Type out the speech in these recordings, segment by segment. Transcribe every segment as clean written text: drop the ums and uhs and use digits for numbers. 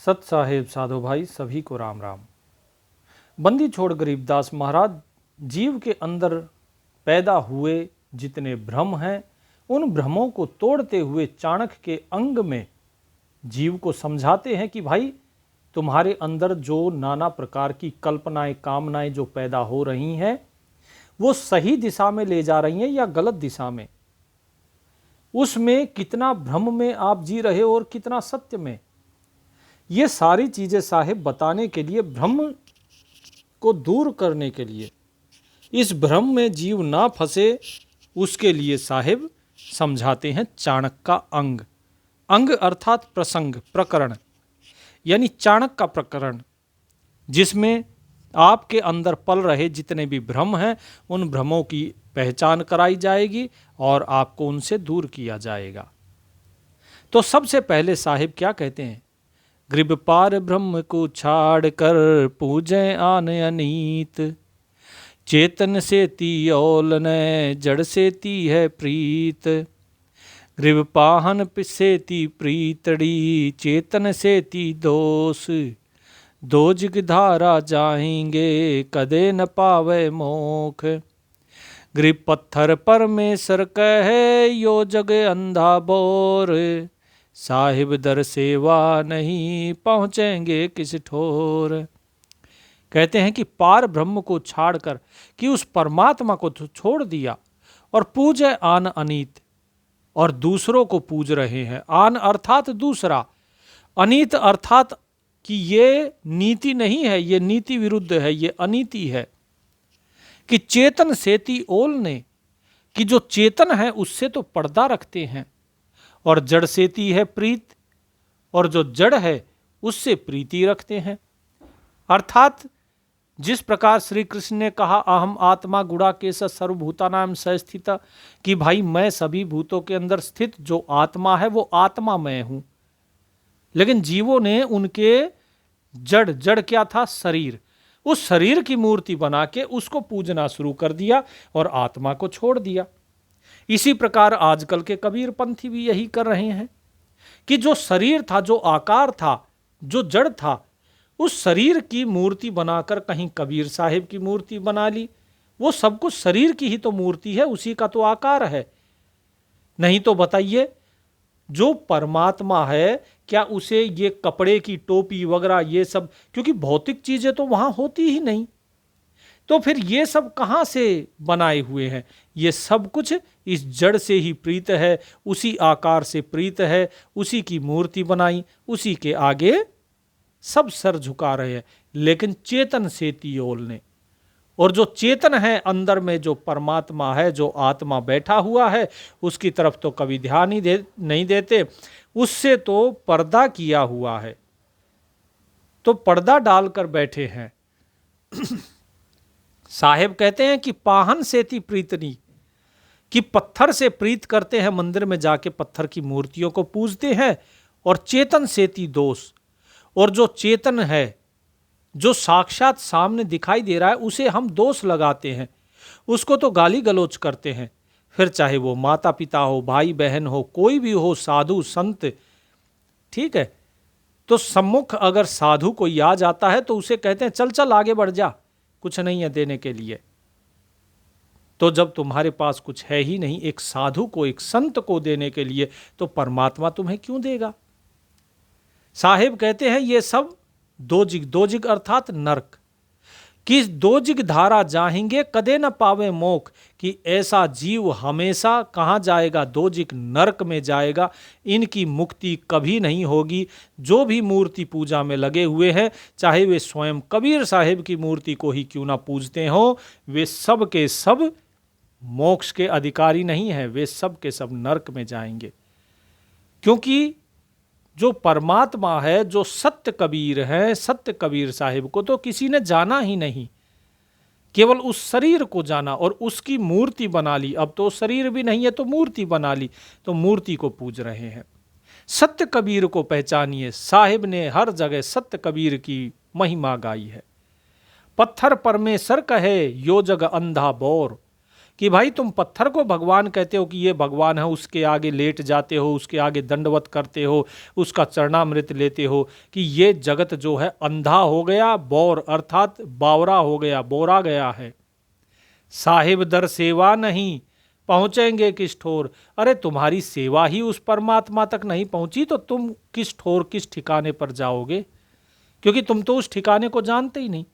सत साहेब साधु भाई सभी को राम राम। बंदी छोड़ गरीबदास महाराज जीव के अंदर पैदा हुए जितने भ्रम हैं उन भ्रमों को तोड़ते हुए चाणक्य के अंग में जीव को समझाते हैं कि भाई तुम्हारे अंदर जो नाना प्रकार की कल्पनाएं कामनाएं जो पैदा हो रही हैं वो सही दिशा में ले जा रही हैं या गलत दिशा में, उसमें कितना भ्रम में आप जी रहे हो और कितना सत्य में। ये सारी चीज़ें साहिब बताने के लिए, भ्रम को दूर करने के लिए, इस भ्रम में जीव ना फंसे उसके लिए साहिब समझाते हैं चाणक्य का अंग। अंग अर्थात प्रसंग, प्रकरण, यानी चाणक्य का प्रकरण, जिसमें आपके अंदर पल रहे जितने भी भ्रम हैं उन भ्रमों की पहचान कराई जाएगी और आपको उनसे दूर किया जाएगा। तो सबसे पहले साहिब क्या कहते हैं, गृभ पार ब्रह्म को छाड़ कर पूजें आन अनीत, चेतन से ती औलन जड़ से ती है प्रीत, गृभ पाहन पिसे ती प्रीतड़ी चेतन से ती दोष, दो जिग धारा जाएंगे कदे न पावे मोख, गृभ पत्थर परमेश्वर कहे यो जग अंधा बोर, साहिब दर सेवा नहीं पहुँचेंगे किस ठोर। कहते हैं कि पार ब्रह्म को छाड़कर कि उस परमात्मा को छोड़ दिया और पूजे आन अनीत, और दूसरों को पूज रहे हैं। आन अर्थात दूसरा, अनीत अर्थात कि ये नीति नहीं है, ये नीति विरुद्ध है, ये अनीति है। कि चेतन सेती ओलने, कि जो चेतन है उससे तो पर्दा रखते हैं, और जड़ सेती है प्रीत, और जो जड़ है उससे प्रीति रखते हैं। अर्थात जिस प्रकार श्री कृष्ण ने कहा अहम आत्मा गुणाकेश सर्वभूतानां संस्थित, कि भाई मैं सभी भूतों के अंदर स्थित जो आत्मा है वो आत्मा मैं हूं, लेकिन जीवों ने उनके जड़ क्या था, शरीर, उस शरीर की मूर्ति बना के उसको पूजना शुरू कर दिया और आत्मा को छोड़ दिया। इसी प्रकार आजकल के कबीर पंथी भी यही कर रहे हैं कि जो शरीर था, जो आकार था, जो जड़ था, उस शरीर की मूर्ति बनाकर कहीं कबीर साहिब की मूर्ति बना ली। वो सब कुछ शरीर की ही तो मूर्ति है, उसी का तो आकार है। नहीं तो बताइए, जो परमात्मा है क्या उसे ये कपड़े की टोपी वगैरह ये सब, क्योंकि भौतिक चीजें तो वहां होती ही नहीं, तो फिर ये सब कहां से बनाए हुए हैं? ये सब कुछ इस जड़ से ही प्रीत है, उसी आकार से प्रीत है, उसी की मूर्ति बनाई, उसी के आगे सब सर झुका रहे हैं। लेकिन चेतन से तियोलने, और जो चेतन है अंदर में, जो परमात्मा है, जो आत्मा बैठा हुआ है, उसकी तरफ तो कभी ध्यान ही नहीं देते, उससे तो पर्दा किया हुआ है, तो पर्दा डालकर बैठे हैं। साहेब कहते हैं कि पाहन सेती प्रीतनी, कि पत्थर से प्रीत करते हैं, मंदिर में जाके पत्थर की मूर्तियों को पूजते हैं, और चेतन सेती दोष, और जो चेतन है, जो साक्षात सामने दिखाई दे रहा है, उसे हम दोष लगाते हैं, उसको तो गाली गलौज करते हैं। फिर चाहे वो माता पिता हो, भाई बहन हो, कोई भी हो, साधु संत, ठीक है, तो सम्मुख अगर साधु कोई आ जाता है तो उसे कहते हैं चल चल आगे बढ़ जा, कुछ नहीं है देने के लिए। तो जब तुम्हारे पास कुछ है ही नहीं एक साधु को, एक संत को देने के लिए, तो परमात्मा तुम्हें क्यों देगा? साहिब कहते हैं ये सब दोजिग अर्थात नरक, कि दो जिग धारा जाएंगे कदे न पावे मोख, कि ऐसा जीव हमेशा कहाँ जाएगा? दो जिग नरक में जाएगा, इनकी मुक्ति कभी नहीं होगी। जो भी मूर्ति पूजा में लगे हुए हैं, चाहे वे स्वयं कबीर साहिब की मूर्ति को ही क्यों ना पूजते हो, वे सब के सब मोक्ष के अधिकारी नहीं हैं, वे सब के सब नरक में जाएंगे। क्योंकि जो परमात्मा है, जो सत्य कबीर है, सत्य कबीर साहिब को तो किसी ने जाना ही नहीं, केवल उस शरीर को जाना और उसकी मूर्ति बना ली। अब तो शरीर भी नहीं है तो मूर्ति बना ली, तो मूर्ति को पूज रहे हैं। सत्य कबीर को पहचानिए। साहिब ने हर जगह सत्य कबीर की महिमा गाई है। पत्थर परमेश्वर कहे यो जग अंधा बोर, कि भाई तुम पत्थर को भगवान कहते हो कि ये भगवान है, उसके आगे लेट जाते हो, उसके आगे दंडवत करते हो, उसका चरणामृत लेते हो, कि ये जगत जो है अंधा हो गया, बौर अर्थात बावरा हो गया, बोरा गया है। साहिब दर सेवा नहीं पहुंचेंगे किस ठोर। अरे तुम्हारी सेवा ही उस परमात्मा तक नहीं पहुंची तो तुम किस ठोर, किस ठिकाने पर जाओगे? क्योंकि तुम तो उस ठिकाने को जानते ही नहीं।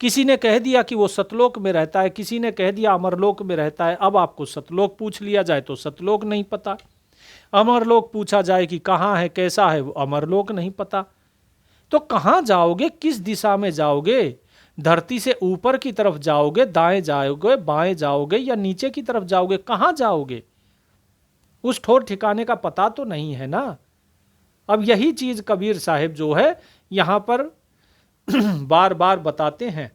किसी ने कह दिया कि वो सतलोक में रहता है, किसी ने कह दिया अमरलोक में रहता है। अब आपको सतलोक पूछ लिया जाए तो सतलोक नहीं पता, अमरलोक पूछा जाए कि कहाँ है, कैसा है, वो अमरलोक नहीं पता। तो कहाँ जाओगे, किस दिशा में जाओगे? धरती से ऊपर की तरफ जाओगे, दाएं जाओगे, बाएं जाओगे, या नीचे की तरफ जाओगे? कहाँ जाओगे? उस ठोर ठिकाने का पता तो नहीं है ना। अब यही चीज कबीर साहिब जो है यहां पर बार बार बताते हैं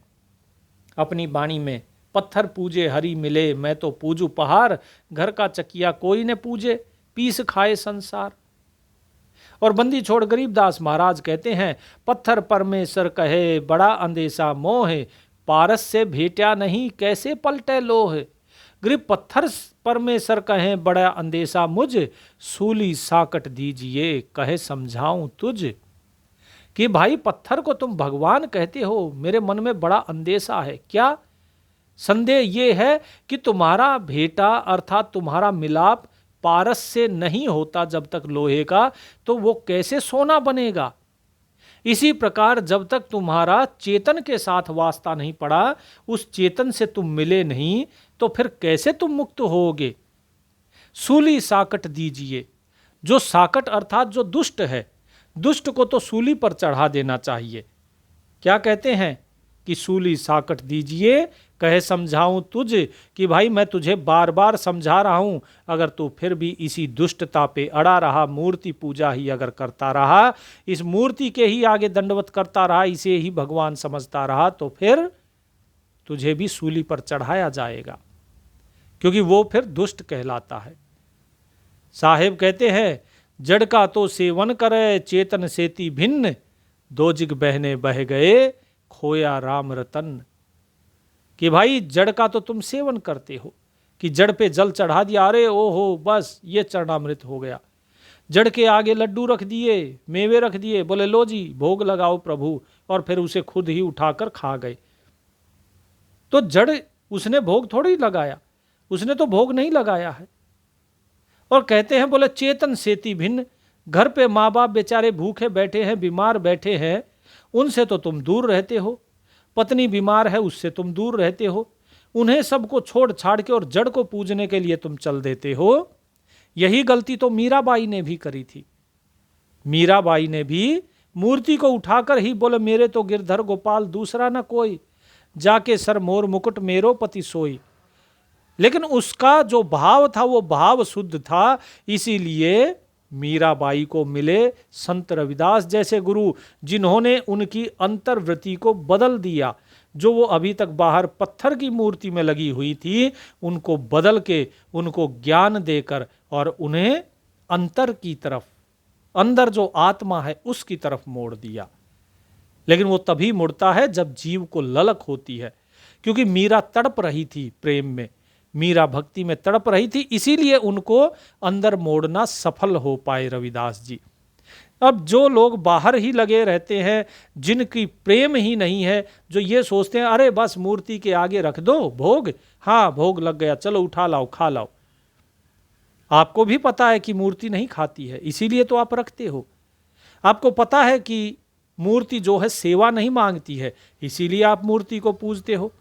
अपनी बाणी में। पत्थर पूजे हरि मिले, मैं तो पूजू पहाड़, घर का चकिया कोई न पूजे, पीस खाए संसार। और बंदी छोड़ गरीबदास महाराज कहते हैं, पत्थर परमेश्वर कहे बड़ा अंदेशा मोह, पारस से भेटा नहीं कैसे पलटे लोह। गरीब पत्थर परमेश्वर कहे बड़ा अंदेशा मुझ, सूली साकट दीजिए कहे समझाऊं तुझ। कि भाई पत्थर को तुम भगवान कहते हो, मेरे मन में बड़ा अंदेशा है। क्या संदेह? ये है कि तुम्हारा भेटा अर्थात तुम्हारा मिलाप पारस से नहीं होता जब तक लोहे का, तो वो कैसे सोना बनेगा। इसी प्रकार जब तक तुम्हारा चेतन के साथ वास्ता नहीं पड़ा, उस चेतन से तुम मिले नहीं, तो फिर कैसे तुम मुक्त होगे। सूली साकट दीजिए। जो साकट अर्थात जो दुष्ट है, दुष्ट को तो सूली पर चढ़ा देना चाहिए। क्या कहते हैं कि सूली साकट दीजिए कहे समझाऊं तुझ। कि भाई मैं तुझे बार बार समझा रहा हूं, अगर तू फिर भी इसी दुष्टता पे अड़ा रहा, मूर्ति पूजा ही अगर करता रहा, इस मूर्ति के ही आगे दंडवत करता रहा, इसे ही भगवान समझता रहा, तो फिर तुझे भी सूली पर चढ़ाया जाएगा, क्योंकि वो फिर दुष्ट कहलाता है। साहेब कहते हैं, जड़ का तो सेवन करे चेतन सेती भिन्न, दो जिग बहने बह गए खोया राम रतन। कि भाई जड़ का तो तुम सेवन करते हो, कि जड़ पे जल चढ़ा दिया, अरे ओहो बस ये चरणामृत हो गया। जड़ के आगे लड्डू रख दिए, मेवे रख दिए, बोले लो जी भोग लगाओ प्रभु, और फिर उसे खुद ही उठाकर खा गए। तो जड़ उसने भोग थोड़ी लगाया, उसने तो भोग नहीं लगाया है। और कहते हैं बोले चेतन सेती भिन्न, घर पे माँ बाप बेचारे भूखे बैठे हैं, बीमार बैठे हैं, उनसे तो तुम दूर रहते हो। पत्नी बीमार है, उससे तुम दूर रहते हो। उन्हें सबको छोड़ छाड़ के और जड़ को पूजने के लिए तुम चल देते हो। यही गलती तो मीराबाई ने भी करी थी। मीराबाई ने भी मूर्ति को उठाकर ही बोले, मेरे तो गिरधर गोपाल दूसरा ना कोई, जाके सर मोर मुकुट मेरो पति सोई। लेकिन उसका जो भाव था वो भाव शुद्ध था, इसीलिए मीराबाई को मिले संत रविदास जैसे गुरु, जिन्होंने उनकी अंतर्वृत्ति को बदल दिया। जो वो अभी तक बाहर पत्थर की मूर्ति में लगी हुई थी, उनको बदल के, उनको ज्ञान देकर, और उन्हें अंतर की तरफ, अंदर जो आत्मा है उसकी तरफ मोड़ दिया। लेकिन वो तभी मुड़ता है जब जीव को ललक होती है, क्योंकि मीरा तड़प रही थी प्रेम में, मीरा भक्ति में तड़प रही थी, इसीलिए उनको अंदर मोड़ना सफल हो पाए रविदास जी। अब जो लोग बाहर ही लगे रहते हैं, जिनकी प्रेम ही नहीं है, जो ये सोचते हैं अरे बस मूर्ति के आगे रख दो भोग, हाँ भोग लग गया, चलो उठा लाओ खा लाओ। आपको भी पता है कि मूर्ति नहीं खाती है, इसीलिए तो आप रखते हो। आपको पता है कि मूर्ति जो है सेवा नहीं मांगती है, इसीलिए आप मूर्ति को पूजते हो।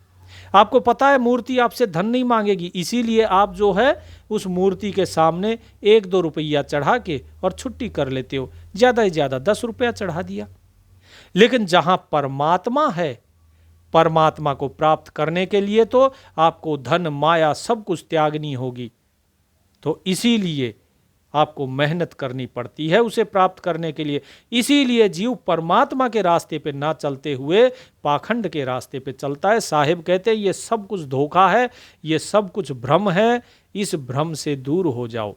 आपको पता है मूर्ति आपसे धन नहीं मांगेगी, इसीलिए आप जो है उस मूर्ति के सामने 1-2 रुपया चढ़ा के और छुट्टी कर लेते हो। ज़्यादा से ज़्यादा 10 रुपया चढ़ा दिया। लेकिन जहां परमात्मा है, परमात्मा को प्राप्त करने के लिए तो आपको धन माया सब कुछ त्यागनी होगी। तो इसीलिए आपको मेहनत करनी पड़ती है उसे प्राप्त करने के लिए। इसीलिए जीव परमात्मा के रास्ते पे ना चलते हुए पाखंड के रास्ते पे चलता है। साहिब कहते हैं ये सब कुछ धोखा है, ये सब कुछ भ्रम है, इस भ्रम से दूर हो जाओ।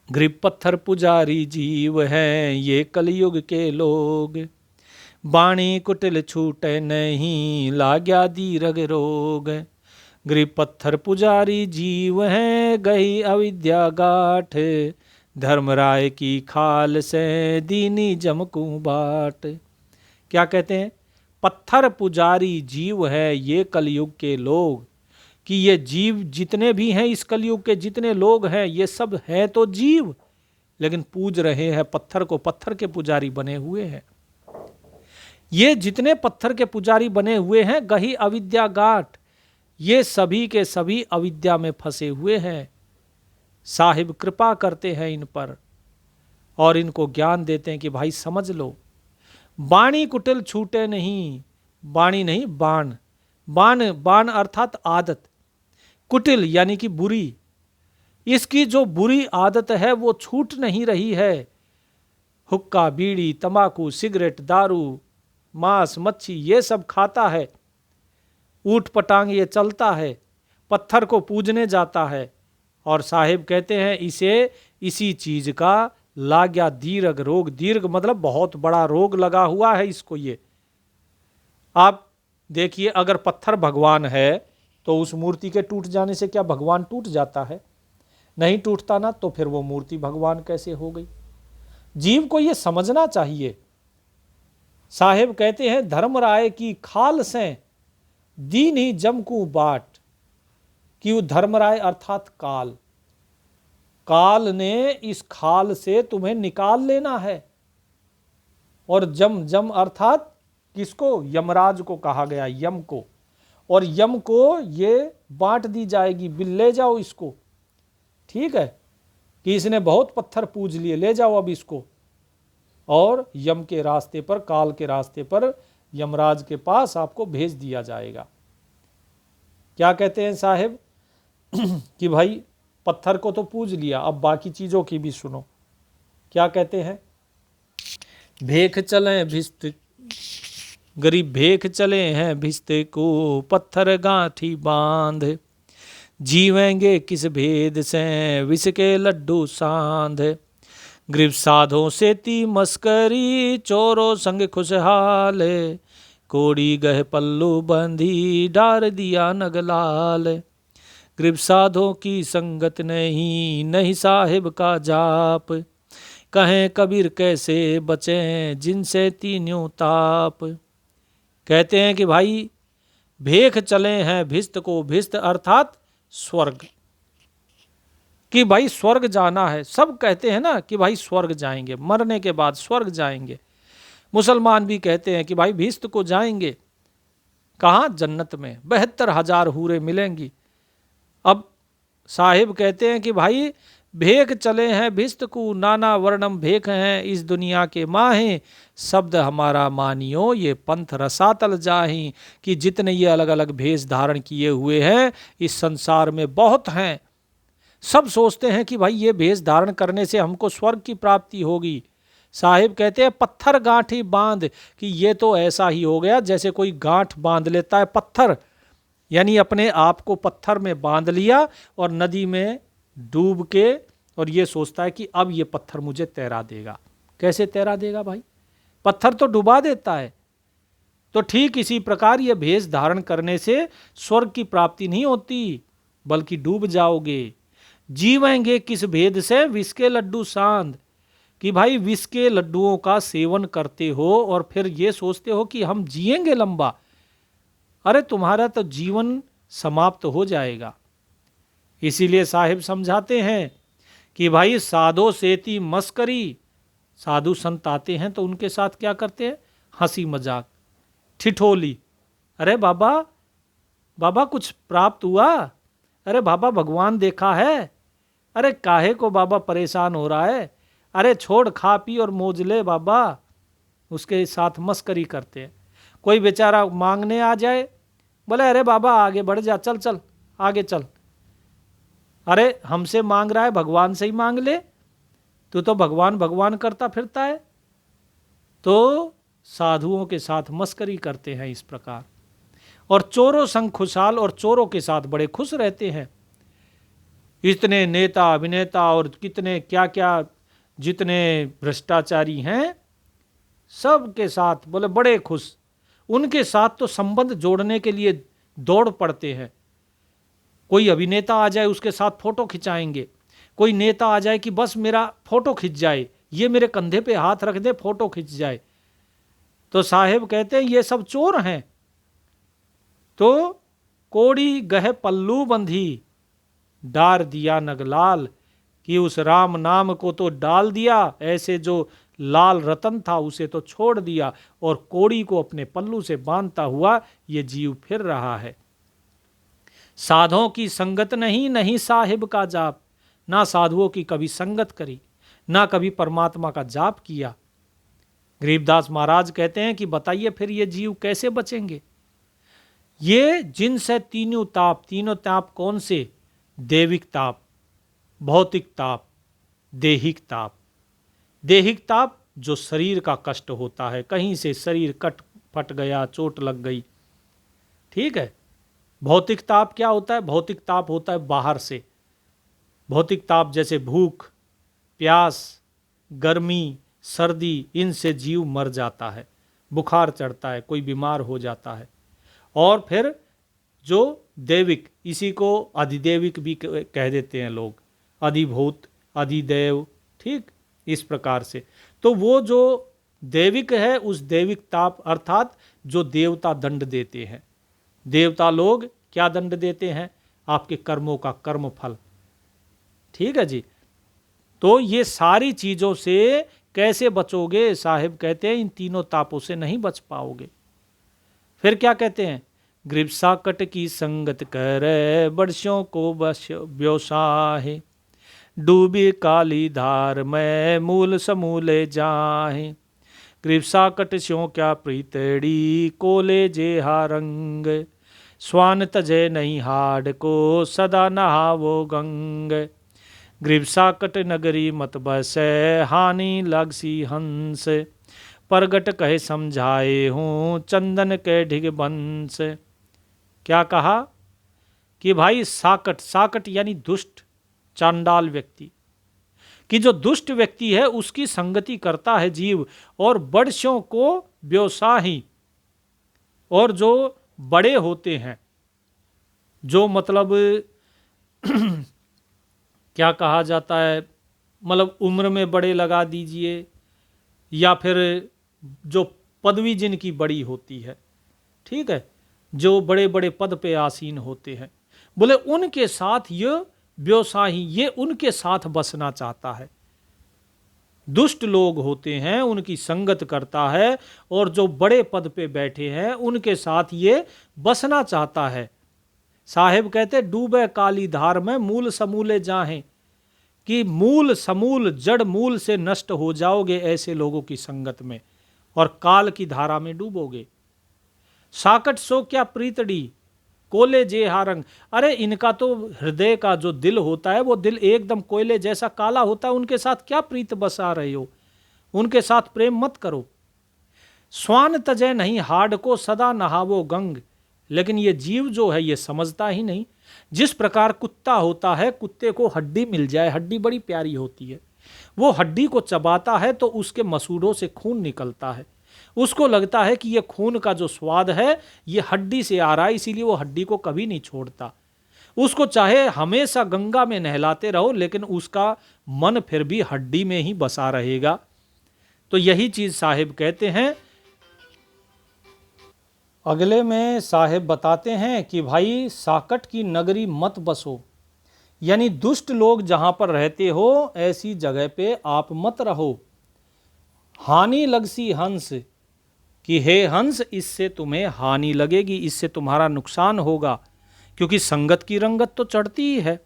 गरीब पत्थर पुजारी जीव हैं ये कलयुग के लोग, बाणी कुटिल छूटे नहीं लाग्या दीर्घ रोग। गरीब पत्थर पुजारी जीव हैं, गही अविद्या गाठ, धर्मराय की खाल से दीनी जमकू बाट। क्या कहते हैं? पत्थर पुजारी जीव है ये कलयुग के लोग, कि ये जीव जितने भी हैं, इस कलयुग के जितने लोग हैं, ये सब हैं तो जीव, लेकिन पूज रहे हैं पत्थर को, पत्थर के पुजारी बने हुए हैं। ये जितने पत्थर के पुजारी बने हुए हैं, गही अविद्या गाठ, ये सभी के सभी अविद्या में फंसे हुए हैं। साहिब कृपा करते हैं इन पर और इनको ज्ञान देते हैं कि भाई समझ लो, बाणी कुटिल छूटे नहीं, बाणी नहीं बाण, बाण बाण अर्थात आदत, कुटिल यानी कि बुरी, इसकी जो बुरी आदत है वो छूट नहीं रही है। हुक्का, बीड़ी, तंबाकू, सिगरेट, दारू, मांस, मच्छी ये सब खाता है, ऊट पटांग ये चलता है, पत्थर को पूजने जाता है, और साहिब कहते हैं इसे इसी चीज का लाग्या दीर्घ रोग, दीर्घ मतलब बहुत बड़ा रोग लगा हुआ है इसको। ये आप देखिए, अगर पत्थर भगवान है तो उस मूर्ति के टूट जाने से क्या भगवान टूट जाता है? नहीं टूटता ना, तो फिर वो मूर्ति भगवान कैसे हो गई? जीव को ये समझना चाहिए। साहिब कहते हैं धर्मराय की खाल से दीन ही जमकू बाट, कि वो धर्मराय अर्थात काल, काल ने इस खाल से तुम्हें निकाल लेना है। और जम, जम अर्थात किसको? यमराज को कहा गया, यम को, और यम को ये बांट दी जाएगी, ले जाओ इसको, ठीक है, कि इसने बहुत पत्थर पूज लिए, ले जाओ अब इसको, और यम के रास्ते पर, काल के रास्ते पर, यमराज के पास आपको भेज दिया जाएगा। क्या कहते हैं साहिब कि भाई पत्थर को तो पूज लिया, अब बाकी चीजों की भी सुनो। क्या कहते हैं? भेख चले भिस्त, गरीब भेख चले हैं भिस्ते को, पत्थर गांठी बांध, जीवेंगे किस भेद से विष के लड्डू सांध, गरीब साधों से ती मस्करी, चोरों संग खुशहाल, कोड़ी गह पल्लू बंधी, डार दिया नगलाल, गरीब साधों की संगत नहीं, नहीं साहिब का जाप, कहें कबीर कैसे बचें जिनसे तीनों ताप। कहते हैं कि भाई भेख चले हैं भिस्त को, भिस्त अर्थात स्वर्ग, कि भाई स्वर्ग जाना है। सब कहते हैं ना कि भाई स्वर्ग जाएंगे, मरने के बाद स्वर्ग जाएंगे। मुसलमान भी कहते हैं कि भाई भिस्त को जाएंगे, कहाँ? जन्नत में 72,000 हूरें मिलेंगी। अब साहिब कहते हैं कि भाई भेख चले हैं भिस्त को, नाना वर्णम भेख हैं इस दुनिया के माहें, शब्द हमारा मानियो ये पंथ रसातल जाहीं, कि जितने ये अलग अलग भेष धारण किए हुए हैं इस संसार में बहुत हैं। सब सोचते हैं कि भाई ये भेष धारण करने से हमको स्वर्ग की प्राप्ति होगी। साहिब कहते हैं पत्थर गांठी बांध, कि ये तो ऐसा ही हो गया जैसे कोई गांठ बांध लेता है, पत्थर यानी अपने आप को पत्थर में बांध लिया और नदी में डूब के, और ये सोचता है कि अब ये पत्थर मुझे तैरा देगा। कैसे तैरा देगा भाई? पत्थर तो डुबा देता है। तो ठीक इसी प्रकार ये भेष धारण करने से स्वर्ग की प्राप्ति नहीं होती, बल्कि डूब जाओगे। जीवेंगे किस भेद से विष के लड्डू सांध, कि भाई विष के लड्डुओं का सेवन करते हो और फिर ये सोचते हो कि हम जिएंगे लंबा। अरे तुम्हारा तो जीवन समाप्त हो जाएगा। इसीलिए साहिब समझाते हैं कि भाई साधो सेती मस्करी, साधु संत आते हैं तो उनके साथ क्या करते हैं? हंसी मजाक, ठिठोली। अरे बाबा, बाबा कुछ प्राप्त हुआ? अरे बाबा भगवान देखा है? अरे काहे को बाबा परेशान हो रहा है? अरे छोड़, खा पी और मौज ले बाबा। उसके साथ मस्करी करते हैं। कोई बेचारा मांगने आ जाए, बोले अरे बाबा आगे बढ़ जा, चल चल आगे चल। अरे हमसे मांग रहा है, भगवान से ही मांग ले, तू तो भगवान भगवान करता फिरता है। तो साधुओं के साथ मस्करी करते हैं इस प्रकार, और चोरों संग खुशहाल, और चोरों के साथ बड़े खुश रहते हैं। इतने नेता अभिनेता और कितने क्या क्या जितने भ्रष्टाचारी हैं, सब के साथ बोले बड़े खुश। उनके साथ तो संबंध जोड़ने के लिए दौड़ पड़ते हैं। कोई अभिनेता आ जाए उसके साथ फोटो खिंचाएंगे, कोई नेता आ जाए कि बस मेरा फोटो खिंच जाए, ये मेरे कंधे पे हाथ रख दे फोटो खिंच जाए। तो साहेब कहते हैं ये सब चोर हैं। तो कोड़ी गह पल्लू बंधी, डार दिया नगलाल, कि उस राम नाम को तो डाल दिया, ऐसे जो लाल रतन था उसे तो छोड़ दिया, और कोड़ी को अपने पल्लू से बांधता हुआ ये जीव फिर रहा है। साधुओं की संगत नहीं, नहीं साहिब का जाप, ना साधुओं की कभी संगत करी, ना कभी परमात्मा का जाप किया। गरीबदास महाराज कहते हैं कि बताइए फिर ये जीव कैसे बचेंगे। ये जिनसे तीनों ताप कौन से? देविक ताप, भौतिक ताप, देहिक ताप। देहिक ताप जो शरीर का कष्ट होता है, कहीं से शरीर कट फट गया, चोट लग गई, ठीक है। भौतिक ताप क्या होता है? भौतिक ताप होता है बाहर से। भौतिक ताप जैसे भूख, प्यास, गर्मी, सर्दी, इनसे जीव मर जाता है, बुखार चढ़ता है, कोई बीमार हो जाता है। और फिर जो देविक, इसी को अधिदेविक भी कह देते हैं लोग, अधिभूत, अधिदेव, ठीक, इस प्रकार से। तो वो जो देविक है, उस देविक ताप अर्थात जो देवता दंड देते हैं। देवता लोग क्या दंड देते हैं? आपके कर्मों का कर्म फल, ठीक है जी। तो ये सारी चीजों से कैसे बचोगे? साहिब कहते हैं इन तीनों तापों से नहीं बच पाओगे। फिर क्या कहते हैं? ग्रीब साकट की संगत कर, बरसों को बस व्योसाहे, डूबी काली धार में मूल समूले जाहे। ग्रीब साकट स्यों क्या प्रीतड़ी, कोले जे हा रंग, स्वान तजे नहीं हाड को, सदा नहावो गंग। ग्रीब साकट नगरी मत बसे, हानि लगसी हंस, परगट कहे समझाए हूँ, चंदन के ढिग बंस। क्या कहा कि भाई साकट, साकट यानी दुष्ट, चांडाल व्यक्ति, कि जो दुष्ट व्यक्ति है उसकी संगति करता है जीव, और बड़शों को व्योसाही, और जो बड़े होते हैं, जो मतलब क्या कहा जाता है, मतलब उम्र में बड़े लगा दीजिए, या फिर जो पदवी जिनकी बड़ी होती है, ठीक है, जो बड़े बड़े पद पे आसीन होते हैं, बोले उनके साथ ये व्यवसायी, ये उनके साथ बसना चाहता है। दुष्ट लोग होते हैं उनकी संगत करता है, और जो बड़े पद पे बैठे हैं उनके साथ ये बसना चाहता है। साहेब कहते डूबे काली धार में मूल समूले जाहें, कि मूल समूल, जड़ मूल से नष्ट हो जाओगे ऐसे लोगों की संगत में, और काल की धारा में डूबोगे। साकट सो क्या प्रीतड़ी, कोले जे हारंग, अरे इनका तो हृदय का जो दिल होता है वो दिल एकदम कोयले जैसा काला होता है, उनके साथ क्या प्रीत बसा रहे हो, उनके साथ प्रेम मत करो। स्वान तजय नहीं हाड को, सदा नहावो गंग, लेकिन ये जीव जो है ये समझता ही नहीं। जिस प्रकार कुत्ता होता है, कुत्ते को हड्डी मिल जाए, हड्डी बड़ी प्यारी होती है, वो हड्डी को चबाता है तो उसके मसूड़ों से खून निकलता है, उसको लगता है कि ये खून का जो स्वाद है ये हड्डी से आ रहा है, इसीलिए वो हड्डी को कभी नहीं छोड़ता। उसको चाहे हमेशा गंगा में नहलाते रहो, लेकिन उसका मन फिर भी हड्डी में ही बसा रहेगा। तो यही चीज साहिब कहते हैं। अगले में साहिब बताते हैं कि भाई साकट की नगरी मत बसो, यानी दुष्ट लोग जहां पर रहते हो ऐसी जगह पे आप मत रहो। हानि लगसी हंस, कि हे हंस इससे तुम्हें हानि लगेगी, इससे तुम्हारा नुकसान होगा, क्योंकि संगत की रंगत तो चढ़ती ही है।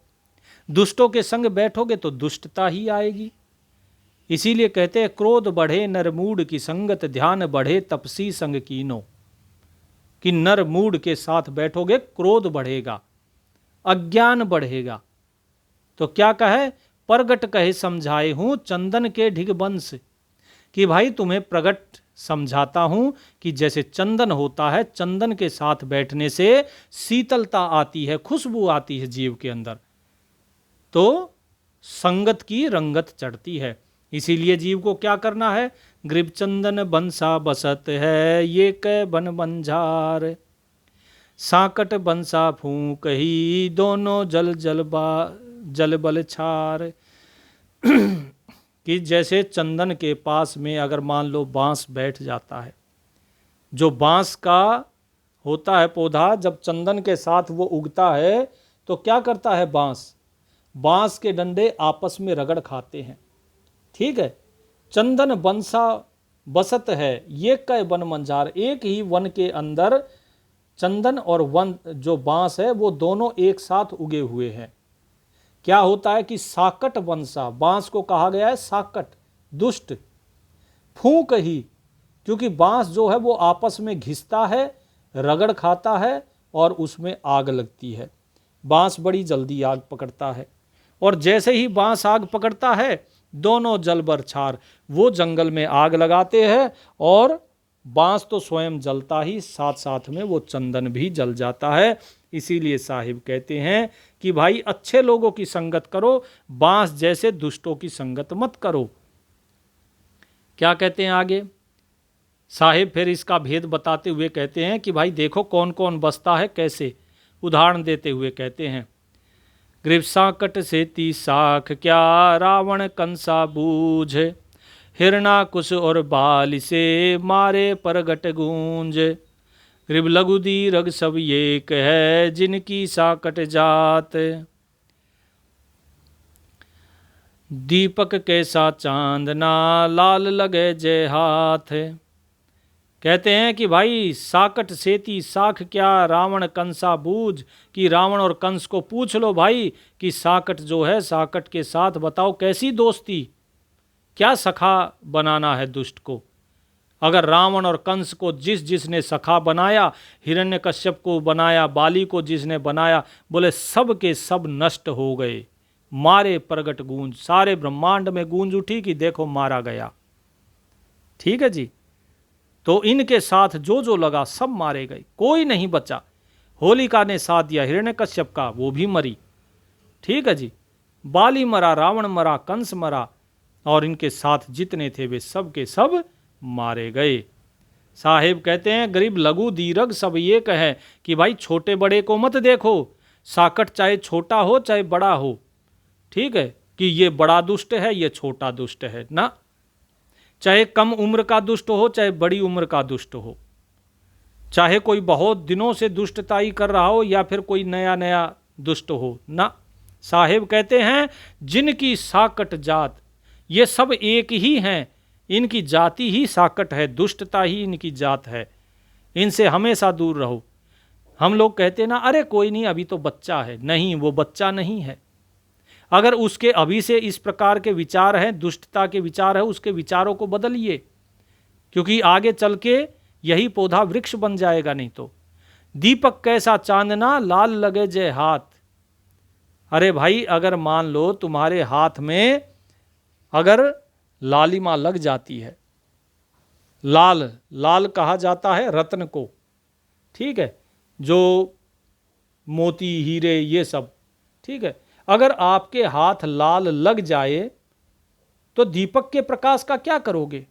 दुष्टों के संग बैठोगे तो दुष्टता ही आएगी। इसीलिए कहते हैं क्रोध बढ़े नरमूड की संगत, ध्यान बढ़े तपसी संग कीनो, कि नरमूड के साथ बैठोगे क्रोध बढ़ेगा, अज्ञान बढ़ेगा। तो क्या कहे, प्रगट कहे समझाए हूं चंदन के ढिग बंस, कि भाई तुम्हें प्रगट समझाता हूं कि जैसे चंदन होता है, चंदन के साथ बैठने से शीतलता आती है, खुशबू आती है जीव के अंदर, तो संगत की रंगत चढ़ती है। इसीलिए जीव को क्या करना है, ग्रीब चंदन बंसा बसत है, ये कै बन बंजार, साकट बंसा फूंक ही दोनों जल बल छार। कि जैसे चंदन के पास में अगर मान लो बांस बैठ जाता है, जो बांस का होता है पौधा, जब चंदन के साथ वो उगता है तो क्या करता है बांस, बांस के डंडे आपस में रगड़ खाते हैं। ठीक है, चंदन बंसा बसत है ये कई वन मंझार, एक ही वन के अंदर चंदन और वन जो बांस है वो दोनों एक साथ उगे हुए हैं। क्या होता है कि साकट वंशा, बांस को कहा गया है साकट, दुष्ट, फूंक ही, क्योंकि बांस जो है वो आपस में घिसता है, रगड़ खाता है और उसमें आग लगती है। बांस बड़ी जल्दी आग पकड़ता है, और जैसे ही बांस आग पकड़ता है दोनों जलबर छार, वो जंगल में आग लगाते हैं और बांस तो स्वयं जलता ही, साथ साथ में वो चंदन भी जल जाता है। इसीलिए साहिब कहते हैं कि भाई अच्छे लोगों की संगत करो, बांस जैसे दुष्टों की संगत मत करो। क्या कहते हैं आगे साहिब, फिर इसका भेद बताते हुए कहते हैं कि भाई देखो कौन कौन बसता है कैसे, उदाहरण देते हुए कहते हैं, ग्रीव साकट से ती साख क्या रावण कंसा बूझ, हिरणाकुश और बाल से मारे परगट गूंज, ग्रीव लघु दीर्घ सब एक है जिनकी साकट जात, दीपक कैसा चांदना लाल लगे जय हाथ। कहते हैं कि भाई साकट सेती साख क्या रावण कंसा बूझ, कि रावण और कंस को पूछ लो भाई कि साकट जो है, साकट के साथ बताओ कैसी दोस्ती, क्या सखा बनाना है दुष्ट को। अगर रावण और कंस को जिसने सखा बनाया, हिरण्यकश्यप को बनाया, बाली को जिसने बनाया, बोले सब के सब नष्ट हो गए, मारे प्रगट गूंज, सारे ब्रह्मांड में गूंज उठी कि देखो मारा गया। ठीक है जी, तो इनके साथ जो जो लगा सब मारे गए, कोई नहीं बचा। होलिका ने साथ दिया हिरण्यकश्यप का, वो भी मरी। ठीक है जी, बाली मरा, रावण मरा, कंस मरा, और इनके साथ जितने थे वे सब के सब मारे गए। साहिब कहते हैं गरीब लघु दीर्घ सब ये कहे कि भाई छोटे बड़े को मत देखो, साकट चाहे छोटा हो चाहे बड़ा हो, ठीक है, कि ये बड़ा दुष्ट है ये छोटा दुष्ट है ना, चाहे कम उम्र का दुष्ट हो चाहे बड़ी उम्र का दुष्ट हो, चाहे कोई बहुत दिनों से दुष्टताई कर रहा हो या फिर कोई नया नया दुष्ट हो ना। साहिब कहते हैं जिनकी साकट जात, ये सब एक ही हैं, इनकी जाति ही साकट है, दुष्टता ही इनकी जात है, इनसे हमेशा दूर रहो। हम लोग कहते हैं ना अरे कोई नहीं अभी तो बच्चा है, नहीं वो बच्चा नहीं है। अगर उसके अभी से इस प्रकार के विचार हैं, दुष्टता के विचार है, उसके विचारों को बदलिए, क्योंकि आगे चल के यही पौधा वृक्ष बन जाएगा। नहीं तो दीपक कैसा चांदना लाल लगे जय हाथ। अरे भाई अगर मान लो तुम्हारे हाथ में अगर लालिमा लग जाती है, लाल लाल कहा जाता है रत्न को, ठीक है, जो मोती हीरे ये सब, ठीक है, अगर आपके हाथ लाल लग जाए तो दीपक के प्रकाश का क्या करोगे,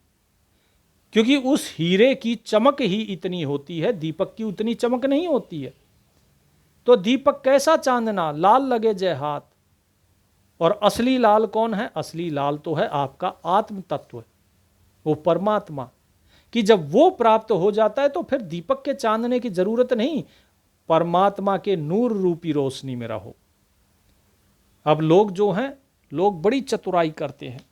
क्योंकि उस हीरे की चमक ही इतनी होती है, दीपक की उतनी चमक नहीं होती है। तो दीपक कैसा चांदना लाल लगे जय हाथ। और असली लाल कौन है, असली लाल तो है आपका आत्म तत्व, वो परमात्मा, कि जब वो प्राप्त हो जाता है तो फिर दीपक के चांदने की जरूरत नहीं, परमात्मा के नूर रूपी रोशनी में रहो। अब लोग जो हैं, लोग बड़ी चतुराई करते हैं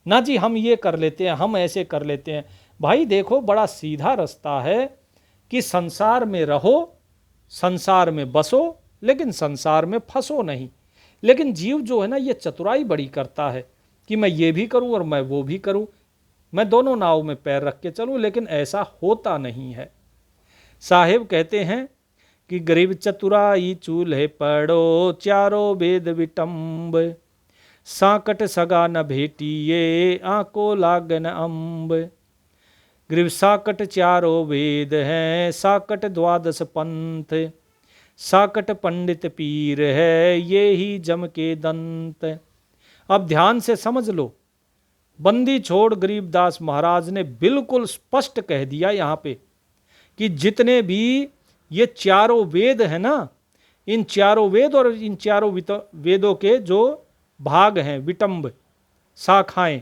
ना जी, हम ये कर लेते हैं, हम ऐसे कर लेते हैं। भाई देखो बड़ा सीधा रास्ता है कि संसार में रहो, संसार में बसो, लेकिन संसार में फंसो नहीं। लेकिन जीव जो है ना ये चतुराई बड़ी करता है कि मैं ये भी करूं और मैं वो भी करूं, मैं दोनों नाव में पैर रख के चलूं, लेकिन ऐसा होता नहीं है। साहिब कहते हैं कि गरीब चतुराई चूल्हे पड़ो चारों वेद विटंब, साकट सगा न भेटिए आंको लागन अम्ब। गरीब साकट चारों वेद हैं, साकट द्वादश पंथ, साकट पंडित पीर है ये ही जम के दंत। अब ध्यान से समझ लो, बंदी छोड़ गरीबदास महाराज ने बिल्कुल स्पष्ट कह दिया यहाँ पे कि जितने भी ये चारों वेद है ना, इन चारों वेद और इन चारों वेदों के जो भाग हैं, विटंब, शाखाएं,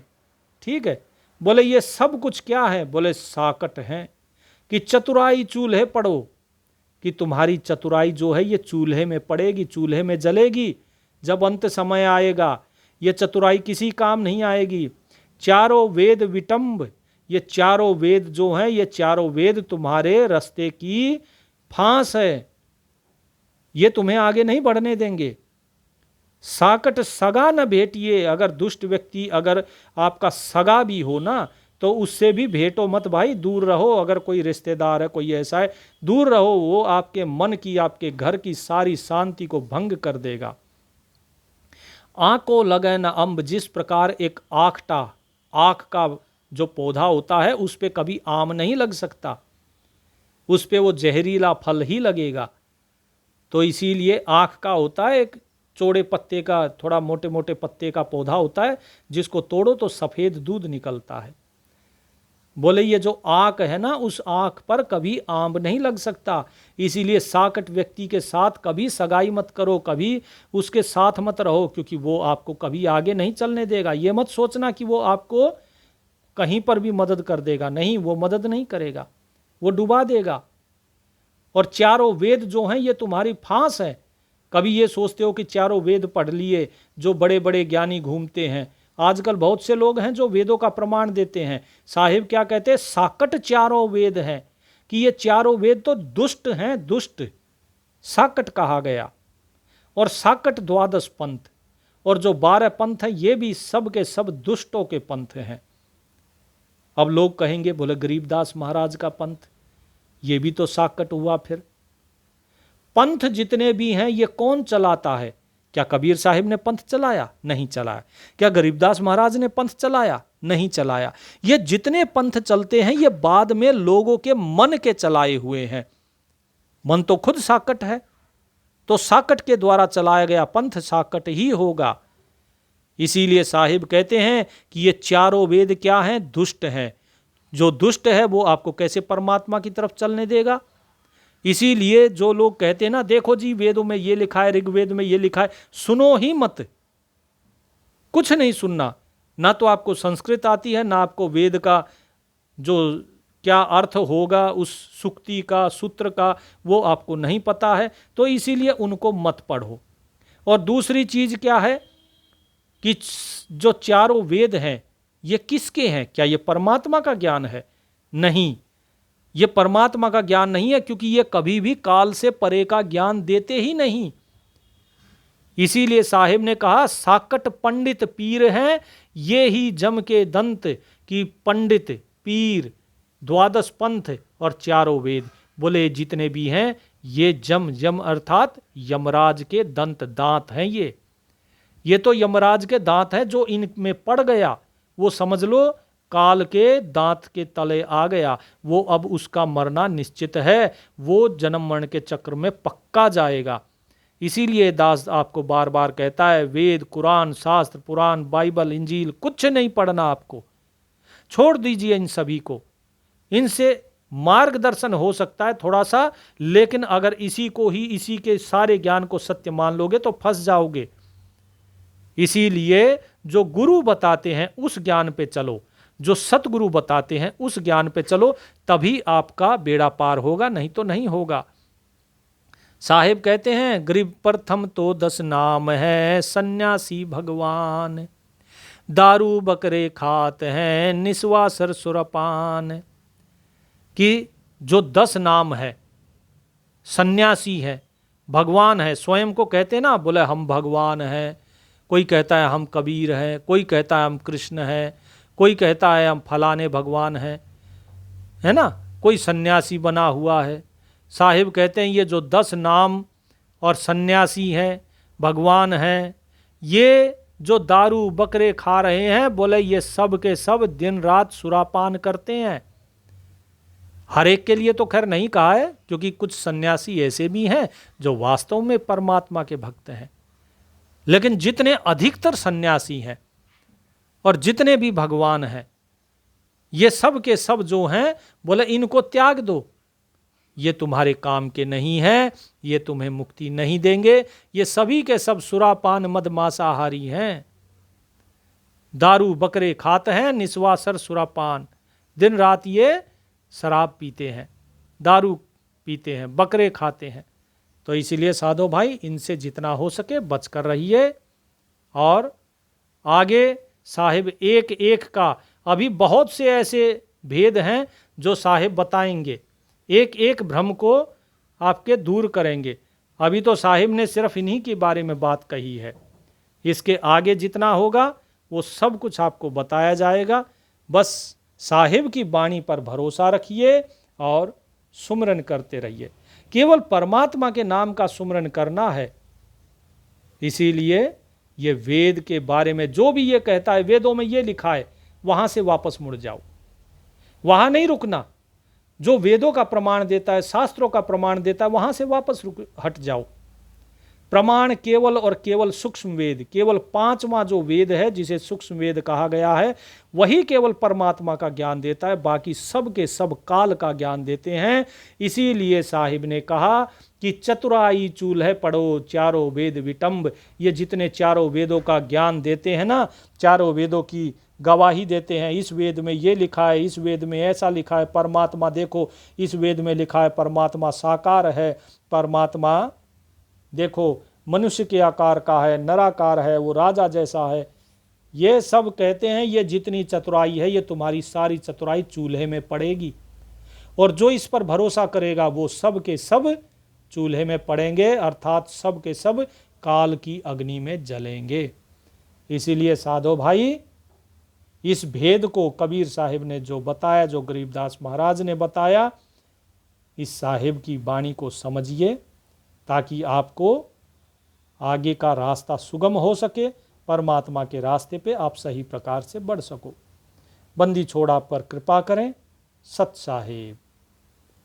ठीक है, बोले ये सब कुछ क्या है? बोले साकट है। कि चतुराई चूल्हे पड़ो, कि तुम्हारी चतुराई जो है ये चूल्हे में पड़ेगी, चूल्हे में जलेगी जब अंत समय आएगा। ये चतुराई किसी काम नहीं आएगी। चारों वेद विटंब, ये चारों वेद जो हैं, ये चारों वेद तुम्हारे रास्ते की फांस है, ये तुम्हें आगे नहीं बढ़ने देंगे। साकट सगा न भेटिए, अगर दुष्ट व्यक्ति अगर आपका सगा भी हो ना, तो उससे भी भेटो मत भाई, दूर रहो। अगर कोई रिश्तेदार है, कोई ऐसा है, दूर रहो, वो आपके मन की, आपके घर की सारी शांति को भंग कर देगा। आंखों लगे न अम्ब, जिस प्रकार एक आख का जो पौधा होता है उस पे कभी आम नहीं लग सकता, उस पे वो जहरीला फल ही लगेगा। तो इसीलिए आँख का होता है एक चौड़े पत्ते का, थोड़ा मोटे मोटे पत्ते का पौधा होता है, जिसको तोड़ो तो सफ़ेद दूध निकलता है। बोले ये जो आँख है ना, उस आँख पर कभी आम नहीं लग सकता। इसीलिए साकट व्यक्ति के साथ कभी सगाई मत करो, कभी उसके साथ मत रहो, क्योंकि वो आपको कभी आगे नहीं चलने देगा। ये मत सोचना कि वो आपको कहीं पर भी मदद कर देगा, नहीं, वो मदद नहीं करेगा, वो डुबा देगा। और चारों वेद जो हैं ये तुम्हारी फांस है। कभी ये सोचते हो कि चारों वेद पढ़ लिए, जो बड़े बड़े ज्ञानी घूमते हैं, आजकल बहुत से लोग हैं जो वेदों का प्रमाण देते हैं। साहिब क्या कहते हैं? साकट चारों वेद हैं, कि ये चारों वेद तो दुष्ट हैं, दुष्ट साकट कहा गया। और साकट द्वादश पंथ, और जो 12 पंथ हैं ये भी सब के सब दुष्टों के पंथ हैं। अब लोग कहेंगे, बोले गरीबदास महाराज का पंथ, ये भी तो साकट हुआ। फिर पंथ जितने भी हैं ये कौन चलाता है? क्या कबीर साहिब ने पंथ चलाया? नहीं चलाया। क्या गरीबदास महाराज ने पंथ चलाया? नहीं चलाया। ये जितने पंथ चलते हैं ये बाद में लोगों के मन के चलाए हुए हैं। मन तो खुद साकट है, तो साकट के द्वारा चलाया गया पंथ साकट ही होगा। इसीलिए साहिब कहते हैं कि ये चारों वेद क्या हैं? दुष्ट हैं। जो दुष्ट है वो आपको कैसे परमात्मा की तरफ चलने देगा? इसीलिए जो लोग कहते हैं ना, देखो जी वेदों में ये लिखा है, ऋग्वेद में ये लिखा है, सुनो ही मत, कुछ नहीं सुनना। ना तो आपको संस्कृत आती है, ना आपको वेद का जो क्या अर्थ होगा उस सूक्ति का, सूत्र का, वो आपको नहीं पता है, तो इसीलिए उनको मत पढ़ो। और दूसरी चीज क्या है कि जो चारों वेद हैं ये किसके हैं? क्या ये परमात्मा का ज्ञान है? नहीं, ये परमात्मा का ज्ञान नहीं है, क्योंकि ये कभी भी काल से परे का ज्ञान देते ही नहीं। इसीलिए साहिब ने कहा, साकट पंडित पीर हैं, ये ही जम के दंत, की पंडित पीर द्वादश पंथ और चारों वेद, बोले जितने भी हैं ये जम अर्थात यमराज के दंत, दांत हैं। ये तो यमराज के दांत हैं। जो इनमें पड़ गया वो समझ लो काल के दांत के तले आ गया, वो अब उसका मरना निश्चित है, वो जन्म मरण के चक्र में पक्का जाएगा। इसीलिए दास आपको बार बार कहता है, वेद, कुरान, शास्त्र, पुराण, बाइबल, इंजील कुछ नहीं पढ़ना आपको, छोड़ दीजिए इन सभी को। इनसे मार्गदर्शन हो सकता है थोड़ा सा, लेकिन अगर इसी को ही, इसी के सारे ज्ञान को सत्य मान लोगे तो फंस जाओगे। इसीलिए जो गुरु बताते हैं उस ज्ञान पे चलो, जो सतगुरु बताते हैं उस ज्ञान पे चलो, तभी आपका बेड़ा पार होगा, नहीं तो नहीं होगा। साहिब कहते हैं, गरीब प्रथम तो 10 नाम है, सन्यासी भगवान, दारू बकरे खात हैं, निस्वासर सुरपान। कि जो 10 नाम है, सन्यासी है, भगवान है, स्वयं को कहते हैं ना, बोले हम भगवान हैं, कोई कहता है हम कबीर हैं, कोई कहता है हम कृष्ण हैं, कोई कहता है हम फलाने भगवान हैं, है ना, कोई सन्यासी बना हुआ है। साहिब कहते हैं ये जो 10 नाम और सन्यासी हैं, भगवान हैं, ये जो दारू बकरे खा रहे हैं, बोले ये सब के सब दिन रात सुरापान करते हैं। हर एक के लिए तो खैर नहीं कहा है, क्योंकि कुछ सन्यासी ऐसे भी हैं जो वास्तव में परमात्मा के भक्त हैं, लेकिन जितने अधिकतर सन्यासी हैं और जितने भी भगवान हैं, ये सब के सब जो हैं, बोले इनको त्याग दो, ये तुम्हारे काम के नहीं हैं, ये तुम्हें मुक्ति नहीं देंगे। ये सभी के सब सुरापान मद मांसाहारी हैं, दारू बकरे खाते हैं, निस्वासर सुरापान, दिन रात ये शराब पीते हैं, दारू पीते हैं, बकरे खाते हैं। तो इसीलिए साधो भाई इनसे जितना हो सके बचकर रहिए। और आगे साहिब एक एक का, अभी बहुत से ऐसे भेद हैं जो साहिब बताएंगे, एक एक भ्रम को आपके दूर करेंगे। अभी तो साहिब ने सिर्फ इन्हीं के बारे में बात कही है, इसके आगे जितना होगा वो सब कुछ आपको बताया जाएगा। बस साहिब की वाणी पर भरोसा रखिए और सुमरन करते रहिए। केवल परमात्मा के नाम का सुमरन करना है। इसीलिए ये वेद के बारे में जो भी ये कहता है, वेदों में ये लिखा है, वहां से वापस मुड़ जाओ, वहां नहीं रुकना। जो वेदों का प्रमाण देता है, शास्त्रों का प्रमाण देता है, वहां से वापस हट जाओ। प्रमाण केवल और केवल सूक्ष्म वेद, केवल पांचवा जो वेद है जिसे सूक्ष्म वेद कहा गया है, वही केवल परमात्मा का ज्ञान देता है। बाकी सब के सब काल का ज्ञान देते हैं। इसीलिए साहिब ने कहा कि चतुराई चूल्हे पढ़ो चारों वेद विटंब। ये जितने चारों वेदों का ज्ञान देते हैं ना, चारों वेदों की गवाही देते हैं, इस वेद में ये लिखा है, इस वेद में ऐसा लिखा है, परमात्मा देखो इस वेद में लिखा है परमात्मा साकार है, परमात्मा देखो मनुष्य के आकार का है, नराकार है, वो राजा जैसा है। ये सब कहते हैं ये जितनी चतुराई है, ये तुम्हारी सारी चतुराई चूल्हे में पड़ेगी। और जो इस पर भरोसा करेगा वो सब के सब चूल्हे में पड़ेंगे, अर्थात सब के सब काल की अग्नि में जलेंगे। इसीलिए साधो भाई इस भेद को कबीर साहिब ने जो बताया, जो गरीबदास महाराज ने बताया, इस साहिब की वाणी को समझिए ताकि आपको आगे का रास्ता सुगम हो सके, परमात्मा के रास्ते पे आप सही प्रकार से बढ़ सको। बंदी छोड़ आप पर कृपा करें। सत साहिब।